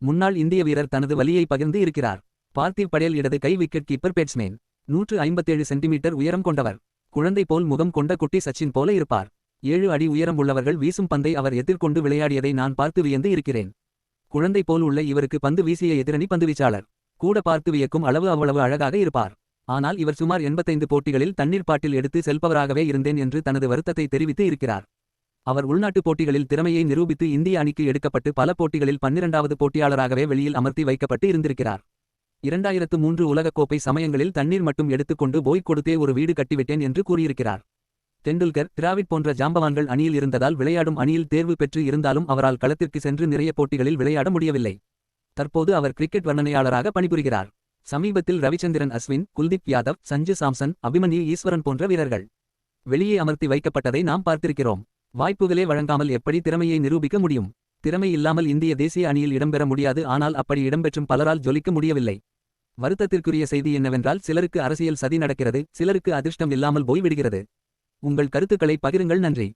முன்னாள் இந்திய வீரர் தனது வலியை பகிர்ந்து இருக்கிறார். பார்த்திவ் படேல் இடது கை விக்கெட் கீப்பர் பேட்ஸ்மேன். 157 சென்டிமீட்டர் உயரம் கொண்டவர். குழந்தை போல் முகம் கொண்ட குட்டி சச்சின் போல இருப்பார். 7 அடி உயரம் உள்ளவர்கள் வீசும் பந்தை அவர் எதிர்கொண்டு விளையாடியதை நான் பார்த்து வியந்து இருக்கிறேன். குழந்தை போல் உள்ள இவருக்கு பந்து வீசிய எதிரணி பந்துவீச்சாளர் கூட பார்த்து வியக்கும் அளவு அவ்வளவு அழகாக இருப்பார். ஆனால் இவர் சுமார் 85 போட்டிகளில் தண்ணீர் பாட்டில் எடுத்து செல்பவராகவே இருந்தேன் என்று தனது வருத்தத்தை தெரிவித்து இருக்கிறார். அவர் உள்நாட்டு போட்டிகளில் திறமையை நிரூபித்து இந்திய அணிக்கு எடுக்கப்பட்டு பல போட்டிகளில் 12வது போட்டியாளராகவே வெளியில் அமர்த்தி வைக்கப்பட்டு இருந்திருக்கிறார். 2003 உலகக்கோப்பை சமயங்களில் தண்ணீர் மட்டும் எடுத்துக்கொண்டு போய் கொடுத்தே ஒரு வீடு கட்டிவிட்டேன் என்று கூறியிருக்கிறார். தெண்டுல்கர், டிராவிட் போன்ற ஜாம்பவான்கள் அணியில் இருந்ததால் விளையாடும் அணியில் தேர்வு பெற்று இருந்தாலும் அவரால் களத்திற்கு சென்று நிறைய போட்டிகளில் விளையாட முடியவில்லை. தற்போது அவர் கிரிக்கெட் வர்ணனையாளராக பணிபுரிகிறார். சமீபத்தில் ரவிச்சந்திரன் அஸ்வின், குல்தீப் யாதவ், சஞ்சு சாம்சன், அபிமன்யு ஈஸ்வரன் போன்ற வீரர்கள் வெளியே அமர்த்தி வைக்கப்பட்டதை நாம் பார்த்திருக்கிறோம். வாய்ப்புகளே வழங்காமல் எப்படி திறமையை நிரூபிக்க முடியும்? திறமை இல்லாமல் இந்திய தேசிய அணியில் இடம்பெற முடியாது. ஆனால் அப்படி இடம்பெற்றும் பலரால் ஜொலிக்க முடியவில்லை. வருத்தத்திற்குரிய செய்தி என்னவென்றால் சிலருக்கு அரசியல் சதி நடக்கிறது, சிலருக்கு அதிர்ஷ்டம் இல்லாமல் போய்விடுகிறது. உங்கள் கருத்துக்களை பகிருங்கள். நன்றி.